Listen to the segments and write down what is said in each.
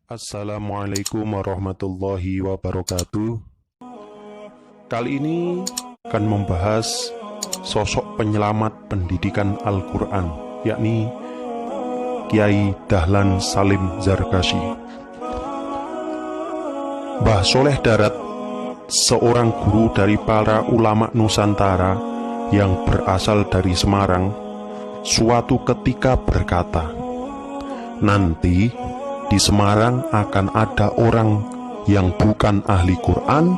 Assalamualaikum warahmatullahi wabarakatuh. Kali ini akan membahas sosok penyelamat pendidikan Al-Quran, yakni Kiai Dahlan Salim Zarkashi. Mbah Soleh Darat, seorang guru dari para ulama Nusantara yang berasal dari Semarang, suatu ketika berkata, "Nanti di Semarang akan ada orang yang bukan ahli Quran,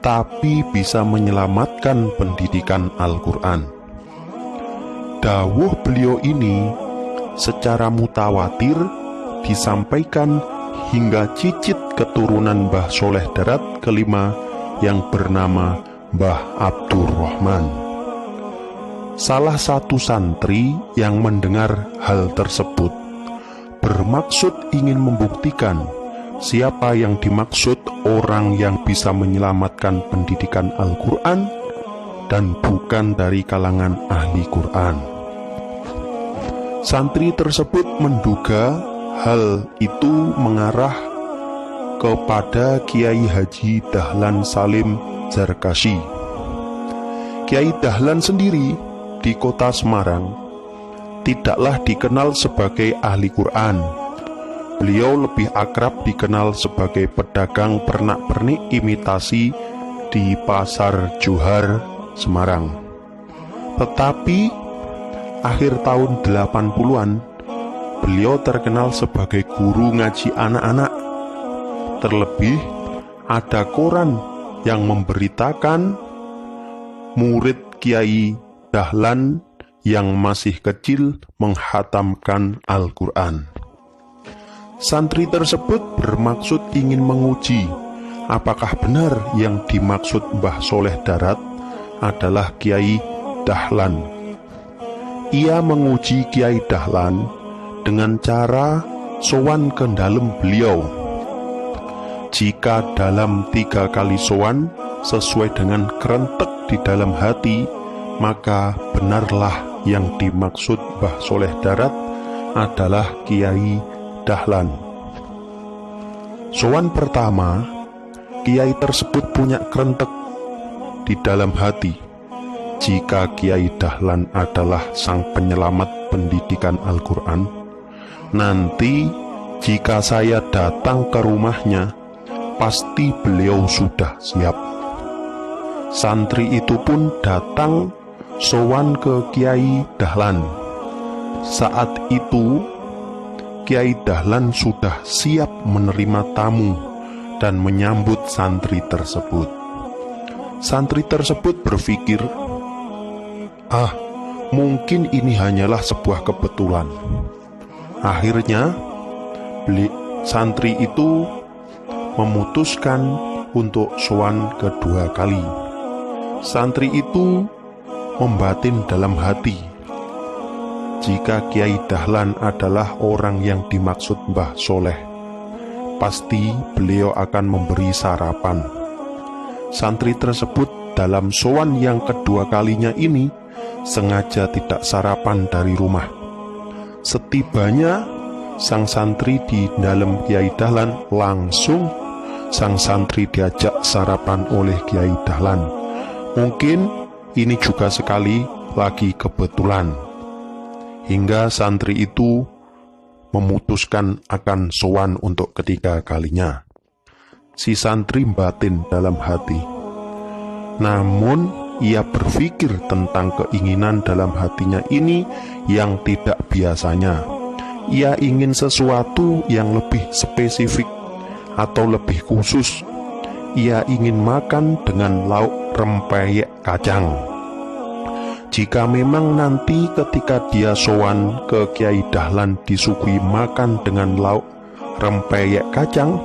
tapi bisa menyelamatkan pendidikan Al-Quran." Dawuh beliau ini secara mutawatir disampaikan hingga cicit keturunan Mbah Soleh Darat kelima yang bernama Mbah Abdurrahman. Salah satu santri yang mendengar hal tersebut bermaksud ingin membuktikan siapa yang dimaksud orang yang bisa menyelamatkan pendidikan Al-Quran dan bukan dari kalangan ahli Quran. Santri tersebut menduga hal itu mengarah kepada Kiai Haji Dahlan Salim Zarkashi. Kiai Dahlan sendiri di kota Semarang tidaklah dikenal sebagai ahli Quran. Beliau lebih akrab dikenal sebagai pedagang pernak-pernik imitasi di Pasar Johar, Semarang. Tetapi akhir tahun 80-an, beliau terkenal sebagai guru ngaji anak-anak. Terlebih ada koran yang memberitakan murid Kiai Dahlan yang masih kecil menghatamkan Al-Quran. Santri tersebut bermaksud ingin menguji apakah benar yang dimaksud Mbah Soleh Darat adalah Kiai Dahlan. Ia menguji Kiai Dahlan dengan cara sowan ke dalam beliau. Jika dalam 3 kali sowan sesuai dengan kerentek di dalam hati, maka benarlah yang dimaksud Mbah Soleh Darat adalah Kiai Dahlan. Sowan pertama, Kiai tersebut punya kerentek di dalam hati. Jika Kiai Dahlan adalah sang penyelamat pendidikan Al-Quran, nanti jika saya datang ke rumahnya, pasti beliau sudah siap. Santri itu pun datang sowan ke Kiai Dahlan. Saat itu Kiai Dahlan sudah siap menerima tamu dan menyambut santri tersebut. Santri tersebut berpikir, mungkin ini hanyalah sebuah kebetulan. Akhirnya santri itu memutuskan untuk sowan kedua kali. Santri itu membatin dalam hati, jika Kiai Dahlan adalah orang yang dimaksud Mbah Soleh, pasti beliau akan memberi sarapan. Santri tersebut dalam sowan yang kedua kalinya ini sengaja tidak sarapan dari rumah. Setibanya sang santri di dalam Kiai Dahlan, langsung sang santri diajak sarapan oleh Kiai Dahlan. Mungkin ini juga sekali lagi kebetulan, hingga santri itu memutuskan akan sowan untuk ketiga kalinya. Si santri batin dalam hati, namun ia berpikir tentang keinginan dalam hatinya ini yang tidak biasanya. Ia ingin sesuatu yang lebih spesifik atau lebih khusus. Ia ingin makan dengan lauk rempeyek kacang. Jika memang nanti ketika dia sowan ke Kiai Dahlan disuguhi makan dengan lauk rempeyek kacang,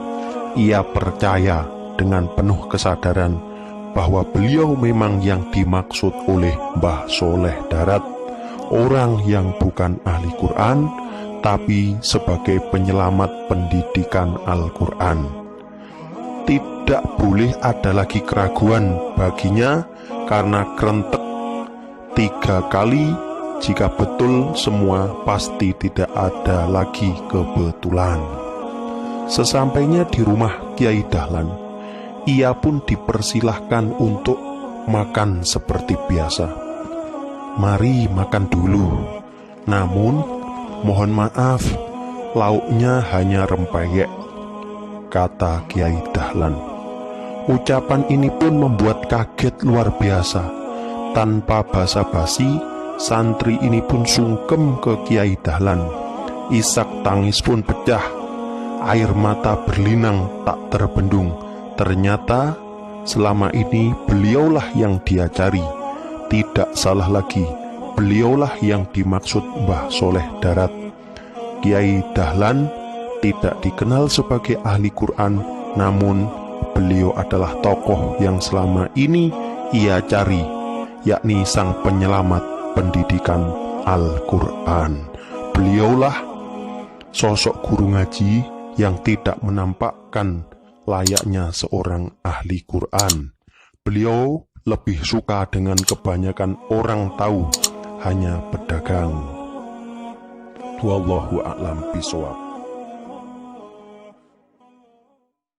ia percaya dengan penuh kesadaran bahwa beliau memang yang dimaksud oleh Mbah Soleh Darat, orang yang bukan ahli Quran, tapi sebagai penyelamat pendidikan Al-Quran. Tidak boleh ada lagi keraguan baginya, karena kerentek 3 kali, jika betul semua pasti tidak ada lagi kebetulan. Sesampainya di rumah Kiai Dahlan, ia pun dipersilahkan untuk makan seperti biasa. "Mari makan dulu. Namun, mohon maaf, lauknya hanya rempeyek," kata Kiai Dahlan. Ucapan ini pun membuat kaget luar biasa. Tanpa basa-basi, santri ini pun sungkem ke Kiai Dahlan. Isak tangis pun pecah. Air mata berlinang tak terbendung. Ternyata selama ini beliaulah yang dia cari. Tidak salah lagi, beliaulah yang dimaksud Mbah Soleh Darat. Kiai Dahlan tidak dikenal sebagai ahli Quran, namun beliau adalah tokoh yang selama ini ia cari, yakni sang penyelamat pendidikan Al-Quran. Beliaulah sosok guru ngaji yang tidak menampakkan layaknya seorang ahli Quran. Beliau lebih suka dengan kebanyakan orang tahu, hanya pedagang. Wallahu a'lam bishawab.